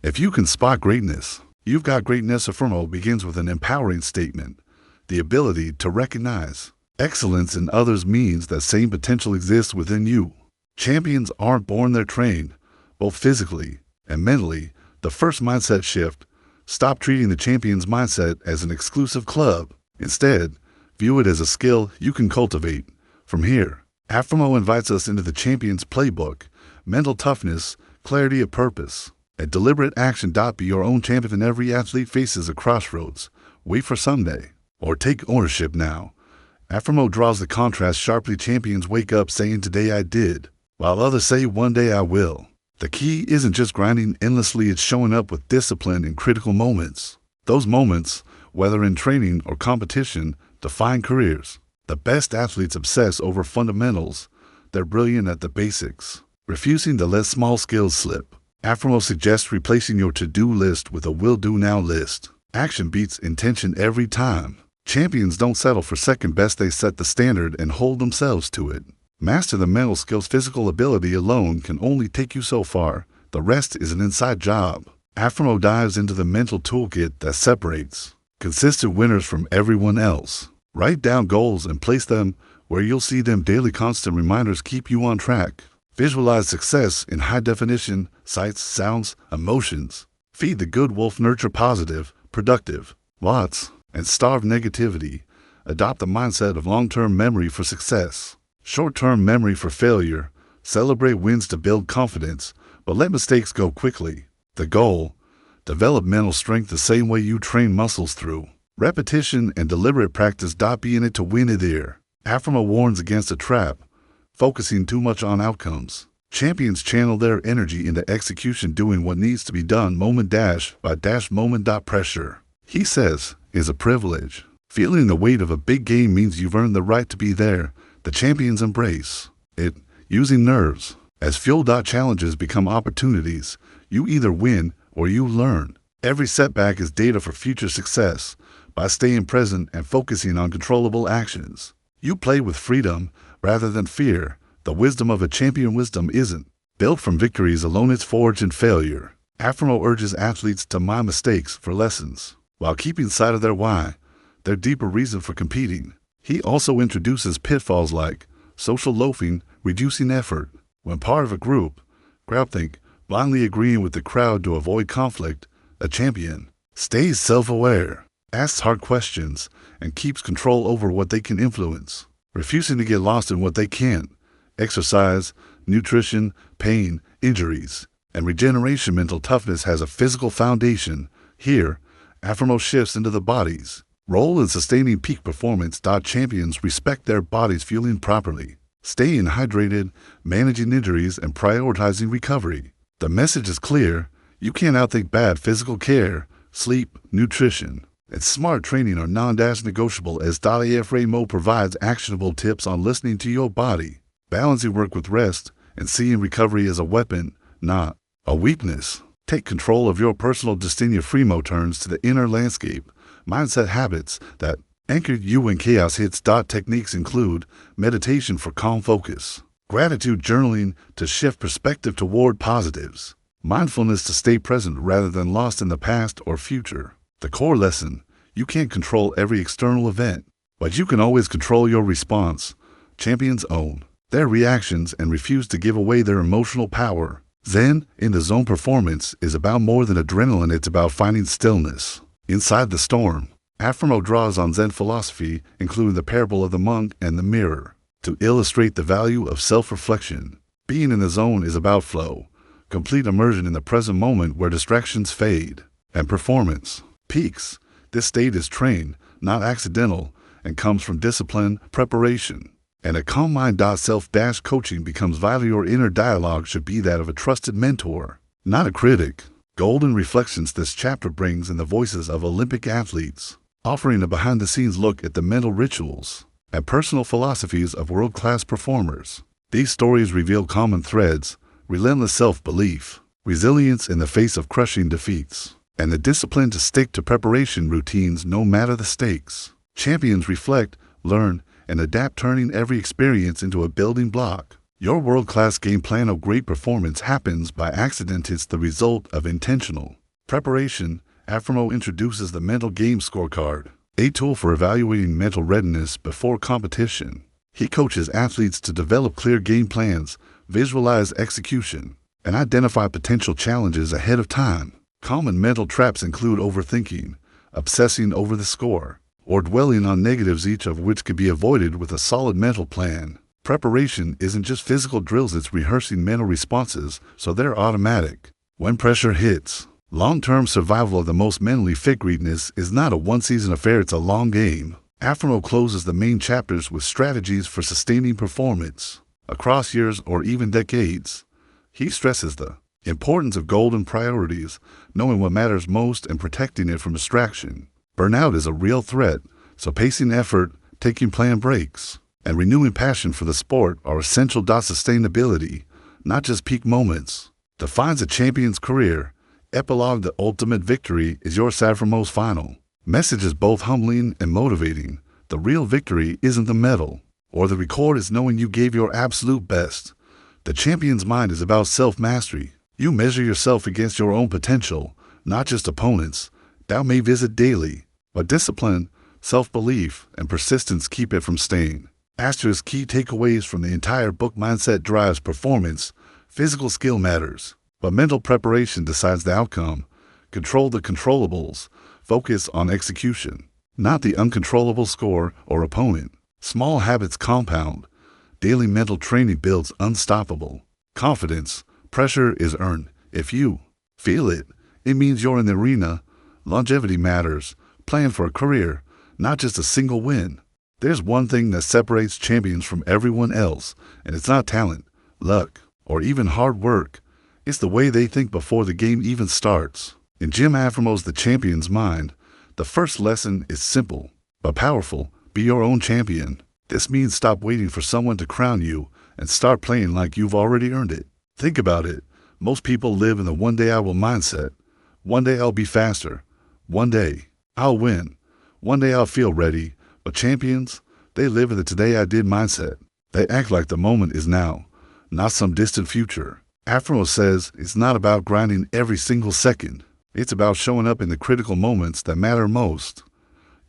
If you can spot greatness, you've got greatness. Afremow begins with an empowering statement. The ability to recognize excellence in others means that same potential exists within you. Champions aren't born, they're trained, both physically and mentally. The first mindset shift: stop treating the champion's mindset as an exclusive club. Instead, view it as a skill you can cultivate. From here, Afremow invites us into the champion's playbook: mental toughness, clarity of purpose, and deliberate action. Be your own champion. Every athlete faces a crossroads. Wait for someday, or take ownership now. Afremow draws the contrast sharply. Champions wake up saying, "Today I did," while others say, "One day I will." The key isn't just grinding endlessly, it's showing up with discipline in critical moments. Those moments, whether in training or competition, define careers. The best athletes obsess over fundamentals. They're brilliant at the basics, refusing to let small skills slip. Afremow suggests replacing your to-do list with a will-do-now list. Action beats intention every time. Champions don't settle for second best, they set the standard and hold themselves to it. Master the mental skills. Physical ability alone can only take you so far. The rest is an inside job. Afremow dives into the mental toolkit that separates consistent winners from everyone else. Write down goals and place them where you'll see them daily. Constant reminders keep you on track. Visualize success in high definition: sights, sounds, emotions. Feed the good wolf. Nurture positive, productive thoughts and starve negativity. Adopt the mindset of long-term memory for success, short-term memory for failure. Celebrate wins to build confidence, but let mistakes go quickly. The goal: develop mental strength the same way you train muscles, through repetition and deliberate practice. Be in it to win it here. Afremow warns against a trap: focusing too much on outcomes. Champions channel their energy into execution, doing what needs to be done moment by moment. Pressure, he says, is a privilege. Feeling the weight of a big game means you've earned the right to be there. The champions embrace it, using nerves as fuel. Challenges become opportunities. You either win or you learn. Every setback is data for future success. By staying present and focusing on controllable actions, you play with freedom rather than fear. The wisdom of a champion: wisdom isn't built from victories alone, it's forged in failure. Afremow urges athletes to mind mistakes for lessons, while keeping sight of their why, their deeper reason for competing. He also introduces pitfalls like social loafing, reducing effort when part of a group, groupthink, blindly agreeing with the crowd to avoid conflict. A champion stays self-aware, asks hard questions, and keeps control over what they can influence, refusing to get lost in what they can't. Exercise, nutrition, pain, injuries, and regeneration. Mental toughness has a physical foundation. Here, Afremow shifts into the body's role in sustaining peak performance. Champions respect their bodies, fueling properly, staying hydrated, managing injuries, and prioritizing recovery. The message is clear: you can't outthink bad physical care. Sleep, nutrition, and smart training are non-negotiable. As Afremow provides actionable tips on listening to your body, balancing work with rest, and seeing recovery as a weapon, not a weakness. Take control of your personal destiny. Afremow turns to the inner landscape, mindset habits that anchor you when chaos hits. Techniques include meditation for calm focus, gratitude journaling to shift perspective toward positives, mindfulness to stay present rather than lost in the past or future. The core lesson: you can't control every external event, but you can always control your response. Champions own their reactions and refuse to give away their emotional power. Zen in the zone performance is about more than adrenaline, it's about finding stillness inside the storm. Afremow draws on Zen philosophy, including the parable of the monk and the mirror, to illustrate the value of self-reflection. Being in the zone is about flow, complete immersion in the present moment where distractions fade and performance peaks. This state is trained, not accidental, and comes from discipline, preparation, and a calm mind. Self-coaching becomes vital. Your inner dialogue should be that of a trusted mentor, not a critic. Golden reflections: this chapter brings in the voices of Olympic athletes, offering a behind-the-scenes look at the mental rituals and personal philosophies of world-class performers. These stories reveal common threads: relentless self-belief, resilience in the face of crushing defeats, and the discipline to stick to preparation routines no matter the stakes. Champions reflect, learn, and adapt, turning every experience into a building block. Your world-class game plan of great performance happens by accident. It's the result of intentional preparation. Afremow introduces the mental game scorecard, a tool for evaluating mental readiness before competition. He coaches athletes to develop clear game plans, visualize execution, and identify potential challenges ahead of time. Common mental traps include overthinking, obsessing over the score, or dwelling on negatives, each of which can be avoided with a solid mental plan. Preparation isn't just physical drills, it's rehearsing mental responses so they're automatic when pressure hits. Long-term survival of the most mentally fit greatness is not a one-season affair, it's a long game. Afremow closes the main chapters with strategies for sustaining performance across years or even decades. He stresses the importance of golden priorities, knowing what matters most and protecting it from distraction. Burnout is a real threat, so pacing effort, taking planned breaks, and renewing passion for the sport are essential. Sustainability, not just peak moments, defines a champion's career. Epilogue: the ultimate victory is yours. Afremow's final message is both humbling and motivating. The real victory isn't the medal or the record, it's knowing you gave your absolute best. The champion's mind is about self-mastery. You measure yourself against your own potential, not just opponents. Thou may visit daily, but discipline, self-belief, and persistence keep it from staying. Asterisk: key takeaways from the entire book. Mindset drives performance. Physical skill matters, but mental preparation decides the outcome. Control the controllables. Focus on execution, not the uncontrollable score or opponent. Small habits compound. Daily mental training builds unstoppable confidence. Pressure is earned. If you feel it, it means you're in the arena. Longevity matters. Plan for a career, not just a single win. There's one thing that separates champions from everyone else, and it's not talent, luck, or even hard work. It's the way they think before the game even starts. In Jim Afremow's The Champion's Mind, the first lesson is simple but powerful. Be your own champion. This means stop waiting for someone to crown you and start playing like you've already earned it. Think about it. Most people live in the one day I will mindset. One day I'll be faster. One day I'll win. One day I'll feel ready. But champions, they live in the today I did mindset. They act like the moment is now, not some distant future. Afremow says it's not about grinding every single second. It's about showing up in the critical moments that matter most.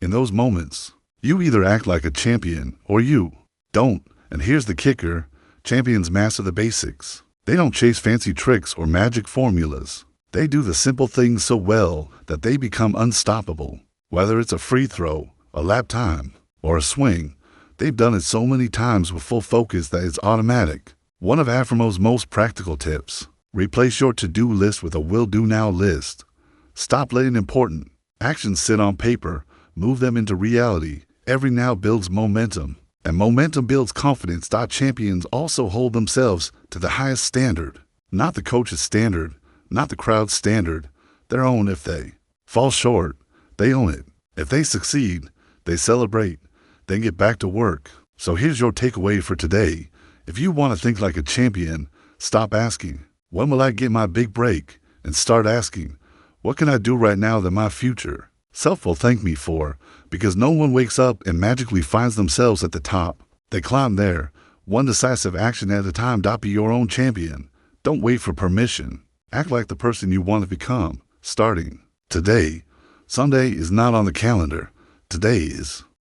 In those moments, you either act like a champion or you don't. And here's the kicker: champions master the basics. They don't chase fancy tricks or magic formulas. They do the simple things so well that they become unstoppable. Whether it's a free throw, a lap time, or a swing, they've done it so many times with full focus that it's automatic. One of Afremow's most practical tips: replace your to-do list with a will-do-now list. Stop letting important actions sit on paper. Move them into reality. Every now builds momentum, and momentum builds confidence. Champions also hold themselves to the highest standard. Not the coach's standard, not the crowd's standard. Their own. If they fall short, they own it. If they succeed, they celebrate, then get back to work. So here's your takeaway for today. If you want to think like a champion, stop asking, when will I get my big break? And start asking, what can I do right now that my future self will thank me for? Because no one wakes up and magically finds themselves at the top. They climb there, one decisive action at a time. Be your own champion. Don't wait for permission. Act like the person you want to become, starting today. Sunday is not on the calendar. Today is.